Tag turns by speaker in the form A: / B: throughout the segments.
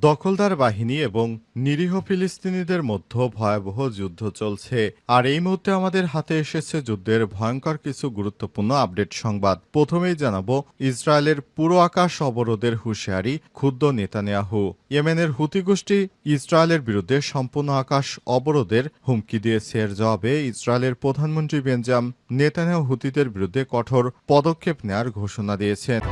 A: দখলদার বাহিনী এবং নিরীহ ফিলিস্তিনিদের মধ্যে ভয়াবহ যুদ্ধ চলছে। আর এই মুহূর্তে আমাদের হাতে এসেছে যুদ্ধের ভয়ঙ্কর কিছু গুরুত্বপূর্ণ আপডেট সংবাদ। প্রথমেই জানাবো ইসরায়েলের পুরো আকাশ অবরোধের হুঁশিয়ারি ক্ষুব্ধ নেতানিয়াহু। ইয়েমেনের হুতি গোষ্ঠী ইসরায়েলের বিরুদ্ধে সম্পূর্ণ আকাশ অবরোধের হুমকি দিয়েছে। এর জবাবে ইসরায়েলের প্রধানমন্ত্রী বেঞ্জামিন নেতানিয়াহু হুতিদের বিরুদ্ধে কঠোর পদক্ষেপ নেওয়ার ঘোষণা দিয়েছেন।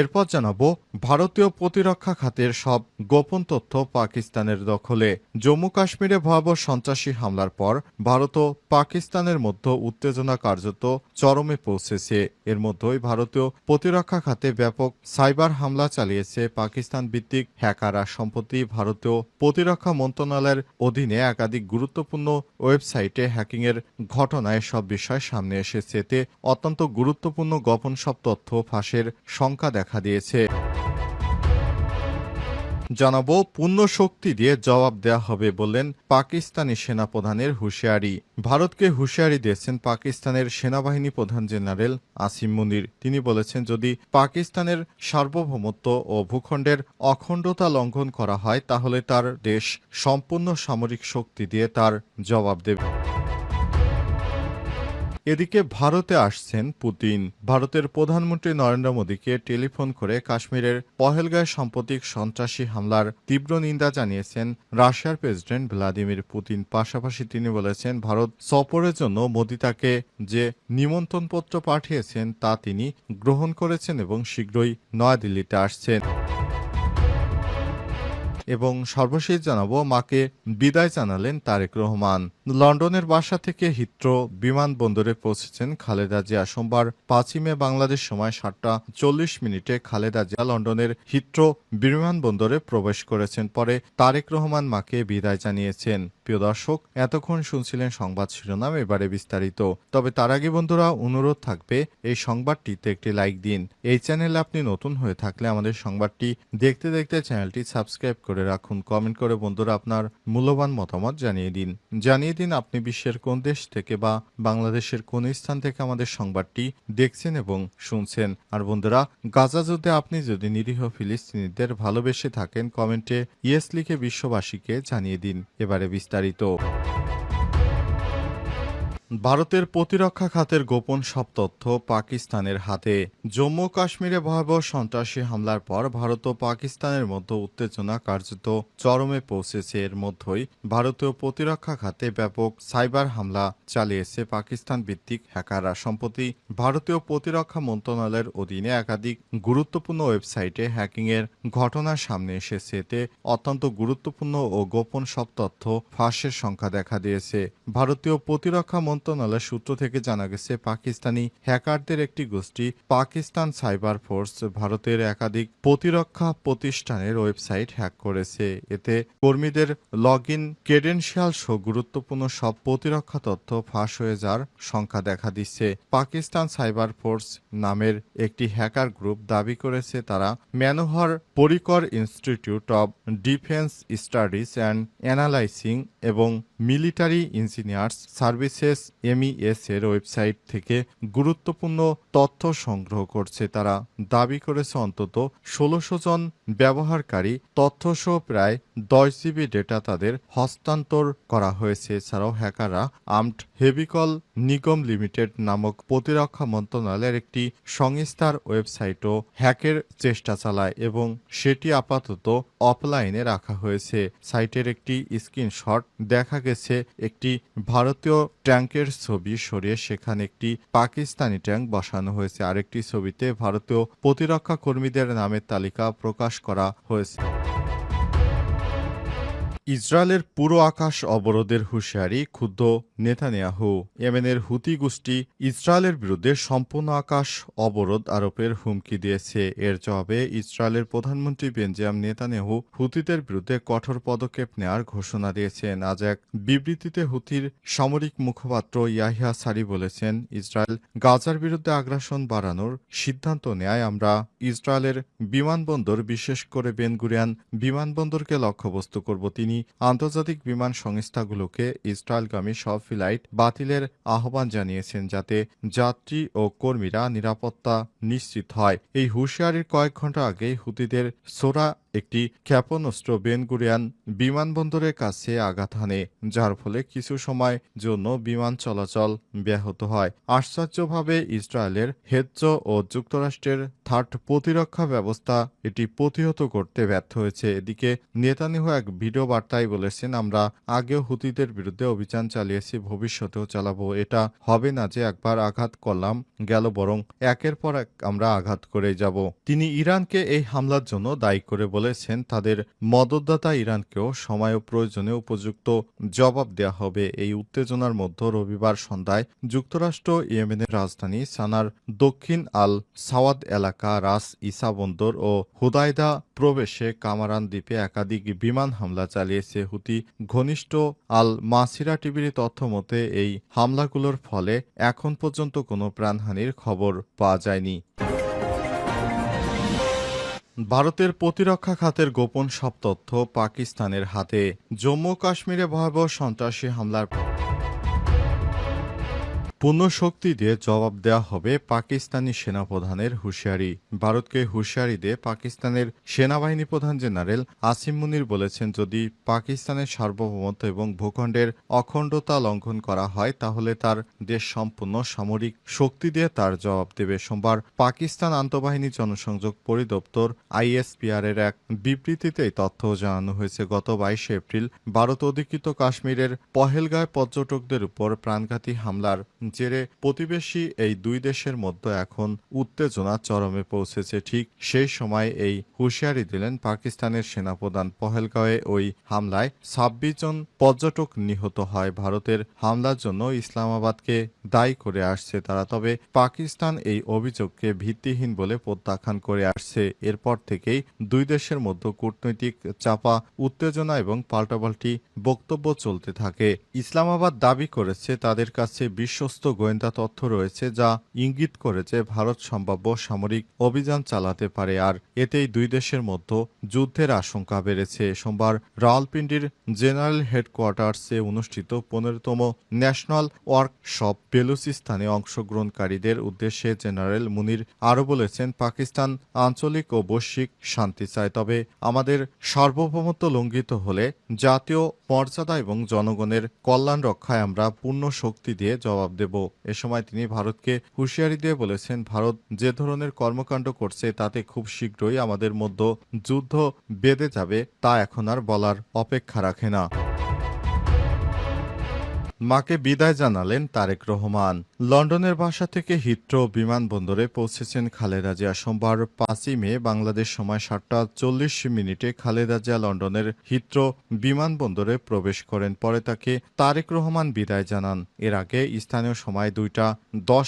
A: এরপর জানাবো ভারতীয় প্রতিরক্ষা খাতের সব গোপন তথ্য পাকিস্তানের দখলে। জম্মু কাশ্মীরে ভয়াবহ সন্ত্রাসী হামলার পর ভারত ও পাকিস্তানের মধ্যে উত্তেজনা কার্যত চরমে পৌঁছেছে। এর মধ্যেই ভারতীয় প্রতিরক্ষা খাতে ব্যাপক সাইবার হামলা চালিয়েছে পাকিস্তান ভিত্তিক হ্যাকাররা। সম্প্রতি ভারতীয় প্রতিরক্ষা মন্ত্রণালয়ের অধীনে একাধিক গুরুত্বপূর্ণ ওয়েবসাইটে হ্যাকিংয়ের ঘটনায় সব বিষয় সামনে এসেছে। এতে অত্যন্ত গুরুত্বপূর্ণ গোপন সব তথ্য ফাঁসের শঙ্কা দেখা দিয়েছে। জানাবো পূর্ণ শক্তি দিয়ে জবাব দেয়া হবে বললেন পাকিস্তানি সেনাপ্রধানের হুঁশিয়ারি। ভারতকে হুঁশিয়ারি দিয়েছেন পাকিস্তানের সেনাবাহিনী প্রধান জেনারেল আসিম মুনির। তিনি বলেছেন, যদি পাকিস্তানের সার্বভৌমত্ব ও ভূখণ্ডের অখণ্ডতা লঙ্ঘন করা হয় তাহলে তার দেশ সম্পূর্ণ সামরিক শক্তি দিয়ে তার জবাব দেবে। এদিকে ভারতে আসছেন পুতিন। ভারতের প্রধানমন্ত্রী নরেন্দ্র মোদীকে টেলিফোন করে কাশ্মীরের পহেলগাঁয়ে সাম্প্রতিক সন্ত্রাসী হামলার তীব্র নিন্দা জানিয়েছেন রাশিয়ার প্রেসিডেন্ট ভ্লাদিমির পুতিন। পাশাপাশি তিনি বলেছেন, ভারত সফরের জন্য মোদী তাকে যে নিমন্ত্রণপত্র পাঠিয়েছেন তা তিনি গ্রহণ করেছেন এবং শীঘ্রই নয়াদিল্লিতে আসছেন। এবং সর্বশেষ জানাবো মাকে বিদায় জানালেন তারেক রহমান। লন্ডনের বাসা থেকে হিথ্রো বিমানবন্দরে পৌঁছেছেন খালেদা জিয়া। সোমবার 5ই মে বাংলাদেশ সময় 7টা 40 খালেদা জিয়া লন্ডনের হিথ্রো বিমানবন্দরে প্রবেশ করেছেন। পরে তারেক রহমান মাকে বিদায় জানিয়েছেন। প্রিয় দর্শক, এতক্ষণ শুনছিলেন সংবাদ শিরোনাম, এবারে বিস্তারিত। তবে তার আগে বন্ধুরা, অনুরোধ থাকবে এই সংবাদটিতে একটি লাইক দিন। এই চ্যানেলে আপনি নতুন হয়ে থাকলে আমাদের সংবাদটি দেখতে দেখতে চ্যানেলটি সাবস্ক্রাইব করে রাখুন। কমেন্ট করে বন্ধুরা আপনার মূল্যবান মতামত জানিয়ে দিন আপনি বিশ্বের কোন দেশ থেকে বা বাংলাদেশের কোন স্থান থেকে আমাদের সংবাদটি দেখছেন এবং শুনছেন। আর বন্ধুরা, গাজা যুদ্ধে আপনি যদি নিরীহ ফিলিস্তিনিদের ভালোবেসে থাকেন, কমেন্টে ইয়েস লিখে বিশ্ববাসীকে জানিয়ে দিন। এবারে বিস্তারিত। ভারতের প্রতিরক্ষা খাতের গোপন সব তথ্য পাকিস্তানের হাতে। জম্মু কাশ্মীরে ভয়াবহ সন্ত্রাসী হামলার পর ভারত ও পাকিস্তানের মধ্যে উত্তেজনা কার্যত চরমে পৌঁছেছে। এর মধ্যেই ভারতীয় প্রতিরক্ষা খাতে ব্যাপক সাইবার হামলা চালিয়েছে পাকিস্তান ভিত্তিক হ্যাকাররা। সম্প্রতি ভারতীয় প্রতিরক্ষা মন্ত্রণালয়ের অধীনে একাধিক গুরুত্বপূর্ণ ওয়েবসাইটে হ্যাকিংয়ের ঘটনা সামনে এসেছে। এতে অত্যন্ত গুরুত্বপূর্ণ ও গোপন সব তথ্য ফাঁসের সংখ্যা দেখা দিয়েছে। ভারতীয় প্রতিরক্ষা মন্ত্রণালয়ের সূত্র থেকে জানা গেছে, পাকিস্তানি হ্যাকারদের একটি গোষ্ঠী পাকিস্তান সাইবার ফোর্স ভারতের একাধিক প্রতিরক্ষা প্রতিষ্ঠানের ওয়েবসাইট হ্যাক করেছে। এতে কর্মীদের লগইন ক্রেডেনশিয়াল সহ গুরুত্বপূর্ণ সব প্রতিরক্ষা তথ্য ফাঁস হয়ে যাওয়ার সংখ্যা দেখা দিচ্ছে। পাকিস্তান সাইবার ফোর্স নামের একটি হ্যাকার গ্রুপ দাবি করেছে তারা Manohar Parrikar institute of defence studies and analysing এবং মিলিটারি ইঞ্জিনিয়ার্স সার্ভিসেস MES এর ওয়েবসাইট থেকে গুরুত্বপূর্ণ তথ্য সংগ্রহ করছে। তারা দাবি করেছে অন্তত 1600 জন ব্যবহারকারী তথ্যসহ প্রায় 10 GB ডেটা তাদের হস্তান্তর করা হয়েছে। এছাড়াও হ্যাকাররা আর্মড ভেহিকল নিগম লিমিটেড নামক প্রতিরক্ষা মন্ত্রণালয়ের একটি সংস্থার ওয়েবসাইটও হ্যাকের চেষ্টা চালায় এবং সেটি আপাতত অফলাইনে রাখা হয়েছে। সাইটের একটি স্ক্রিনশট দেখা গেছে একটি ভারতীয় ট্যাঙ্কের ছবি সরিয়ে সেখানে একটি পাকিস্তানি ট্যাঙ্ক বসানো হয়েছে। আরেকটি ছবিতে ভারতীয় প্রতিরক্ষা কর্মীদের নামের তালিকা প্রকাশ করা হয়েছে। ইসরায়েলের পুরো আকাশ অবরোধের হুঁশিয়ারি ক্ষুব্ধ নেতানিয়াহু। ইয়েমেনের হুতি গোষ্ঠী ইসরায়েলের বিরুদ্ধে সম্পূর্ণ আকাশ অবরোধ আরোপের হুমকি দিয়েছে। এর জবাবে ইসরায়েলের প্রধানমন্ত্রী বেঞ্জামিন নেতানিয়াহু হুতিদের বিরুদ্ধে কঠোর পদক্ষেপ নেওয়ার ঘোষণা দিয়েছেন। আজ এক বিবৃতিতে হুতির সামরিক মুখপাত্র ইয়াহিয়া সারি বলেছেন, ইসরায়েল গাজার বিরুদ্ধে আগ্রাসন বাড়ানোর সিদ্ধান্ত নেয়। আমরা ইসরায়েলের বিমানবন্দর, বিশেষ করে বেন গুরিয়ন বিমানবন্দরকে লক্ষ্যবস্তু করব। তিনি আন্তর্জাতিক বিমান সংস্থাগুলোকে ইসরায়েলগামী সব ফ্লাইট বাতিলের আহ্বান জানিয়েছেন যাতে যাত্রী ও কর্মীরা নিরাপত্তা নিশ্চিত হয়। এই হুঁশিয়ারির কয়েক ঘণ্টা আগেই হুতিদের সোরা একটি ক্ষেপণাস্ত্র বেন গুরিয়ান বিমানবন্দরের কাছে আঘাত হানে, যার ফলে কিছু সময় জন্য বিমান চলাচল ব্যাহত হয়। আশ্চর্যভাবে ইসরায়েলের হেজ্জ ও যুক্তরাষ্ট্রের থার্ড প্রতিরক্ষা ব্যবস্থা এটি প্রতিহত করতে ব্যর্থ হয়েছে। এদিকে নেতানিয়াহু এক ভিডিও বার্তায় বলেছেন, আমরা আগেও হুতিদের বিরুদ্ধে অভিযান চালিয়েছি, ভবিষ্যতেও চালাবো। এটা হবে না যে একবার আঘাত করলাম গেল, বরং একের পর এক আমরা আঘাত করে যাব। তিনি ইরানকে এই হামলার জন্য দায়ী করে বলেছেন, তাদের মদতদাতা ইরানকেও সময় ও প্রয়োজনে উপযুক্ত জবাব দেওয়া হবে। এই উত্তেজনার মধ্যে রবিবার সন্ধ্যায় যুক্তরাষ্ট্র ইয়েমেনের রাজধানী সানার দক্ষিণ আল সাওয়াদ এলাকা, রাস ইসা বন্দর ও হুদাইদা প্রবেশে কামারান দ্বীপে একাধিক বিমান হামলা চালিয়েছে হুতি ঘনিষ্ঠ আল মাসিরা টিভির তথ্য মতে এই হামলাগুলোর ফলে এখন পর্যন্ত কোনো প্রাণহানির খবর পাওয়া যায়নি। ভারতের প্রতিরক্ষা খাতের গোপন সব তথ্য পাকিস্তানের হাতে। জম্মু কাশ্মীরে ভয়াবহ সন্ত্রাসী হামলার পূর্ণ শক্তি দিয়ে জবাব দেওয়া হবে, পাকিস্তানি সেনাপ্রধানের হুঁশিয়ারি। ভারতকে হুঁশিয়ারি দিয়ে পাকিস্তানের সেনাবাহিনী প্রধান জেনারেল আসিম মুনির বলেছেন, যদি পাকিস্তানের সার্বভৌমত্ব এবং ভূখণ্ডের অখণ্ডতা লঙ্ঘন করা হয় তাহলে তার দেশ সম্পূর্ণ সামরিক শক্তি দিয়ে তার জবাব দেবে। সোমবার পাকিস্তান আন্তঃবাহিনী জনসংযোগ পরিদপ্তর ISPR এর এক বিবৃতিতে এই তথ্য জানানো হয়েছে। গত 22 এপ্রিল ভারত অধিকৃত কাশ্মীরের পহেলগাঁয় পর্যটকদের উপর প্রাণঘাতী হামলার জেরে প্রতিবেশী এই দুই দেশের মধ্যে এখন উত্তেজনা চরমে পৌঁছেছে। ঠিক সেই সময় এই হুঁশিয়ারি দিলেন পাকিস্তানের সেনাপ্রধান। পহেলগাঁওয়ে ওই হামলায় 26 জন পর্যটক নিহত হয়। ভারতের হামলার জন্য ইসলামাবাদকে দায়ী করে আসছে তারা, তবে পাকিস্তান এই অভিযোগকে ভিত্তিহীন বলে প্রত্যাখ্যান করে আসছে। এরপর থেকেই দুই দেশের মধ্যে কূটনৈতিক চাপা উত্তেজনা এবং পাল্টাপাল্টি বক্তব্য চলতে থাকে। ইসলামাবাদ দাবি করেছে তাদের কাছে বিশ্বস্ত গোয়েন্দা তথ্য রয়েছে যা ইঙ্গিত করে যে ভারত সম্ভাব্য সামরিক অভিযান চালাতে পারে, আর এতেই দুই দেশের মধ্যে যুদ্ধের আশঙ্কা বেড়েছে। সোমবার রাওয়ালপিন্ডির জেনারেল হেডকোয়ার্টার্সে অনুষ্ঠিত 15তম ন্যাশনাল ওয়ার্কশপ বেলুচিস্তানে অংশগ্রহণকারীদের উদ্দেশ্যে জেনারেল মুনির আরও বলেছেন, পাকিস্তান আঞ্চলিক ও বৈশ্বিক শান্তি চায়, তবে আমাদের সার্বভৌমত্ব লঙ্ঘিত হলে জাতীয় মর্যাদা এবং জনগণের কল্যাণ রক্ষায় আমরা পূর্ণ শক্তি দিয়ে জবাব দেব। এ সময় তিনি ভারতকে হুঁশিয়ারি দিয়ে বলেছেন, ভারত যে ধরনের কর্মকাণ্ড করছে তাতে খুব শীঘ্রই আমাদের মধ্যে যুদ্ধ বেঁধে যাবে, তা এখন আর বলার অপেক্ষা রাখে না। মাকে বিদায় জানালেন তারেক রহমান। লন্ডনের বাসা থেকে হিথ্রো বিমানবন্দরে পৌঁছেছেন খালেদা জিয়া। সোমবার 5ই মে বাংলাদেশ সময় 7টা 40 খালেদা জিয়া লন্ডনের হিথ্রো বিমানবন্দরে প্রবেশ করেন। পরে তাকে তারেক রহমান বিদায় জানান। এর আগে স্থানীয় সময় 2টা 10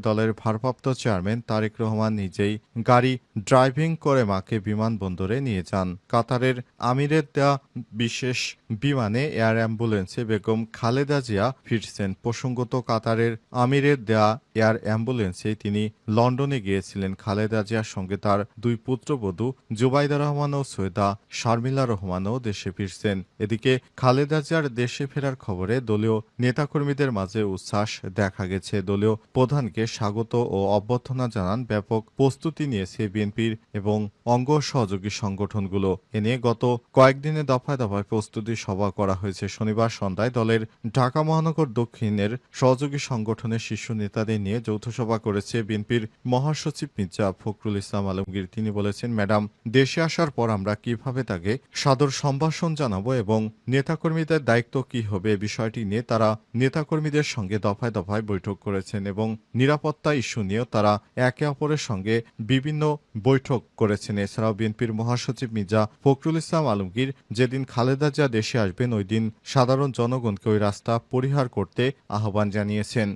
A: দলের ভারপ্রাপ্ত চেয়ারম্যান তারেক রহমান নিজেই গাড়ি ড্রাইভিং করে মাকে বিমানবন্দরে নিয়ে যান। কাতারের আমিরের দেয়া বিশেষ বিমানে এয়ার অ্যাম্বুলেন্সে বেগম খালেদা জিয়া ফিরছেন। প্রসঙ্গত, কাতারের আমিরের দেয়া এয়ার অ্যাম্বুলেন্সে তিনি লন্ডনে গিয়েছিলেন। খালেদা জিয়ার সঙ্গে তার দুই পুত্রবধূ জুবাইদা রহমান ও সৈয়দা শারমিলা রহমানও দেশে ফিরছেন। এদিকে খালেদা জিয়ার দেশে ফেরার খবরে দলীয় নেতাকর্মীদের মাঝে উচ্ছ্বাস দেখা গেছে। দলীয় প্রধানকে স্বাগত ও অভ্যর্থনা জানান ব্যাপক প্রস্তুতি নিয়েছে বিএনপির এবং অঙ্গ সহযোগী সংগঠনগুলো। এ নিয়ে গত কয়েকদিনে দফায় দফায় প্রস্তুতি সভা করা হয়েছে। শনিবার সন্ধ্যায় দলের ঢাকা মহানগর দক্ষিণের সহযোগী সংগঠনের শীর্ষ নেতাদের নিয়ে যৌথ সভা করেছে বিএনপির মহাসচিব মির্জা ফখরুল ইসলাম আলমগীর। তিনি বলেছেন, ম্যাডাম দেশে আসার পর আমরা কিভাবে তাকে সাদর সম্ভাষণ জানাবো এবং নেতাকর্মীদের দায়িত্ব কি হবে, বিষয়টি নিয়ে তারা নেতাকর্মীদের সঙ্গে দফায় দফায় বৈঠক করেছেন এবং নিরাপত্তা ইস্যু নিয়েও তারা একে অপরের সঙ্গে বিভিন্ন বৈঠক করেছেন। এছাড়াও বিএনপির মহাসচিব মির্জা ফখরুল ইসলাম আলমগীর যেদিন খালেদা জিয়া দেশে আসবেন ওই দিন সাধারণ জনগণকে ওই রাস্তা পরিহার করতে আহ্বান জানিয়েছেন।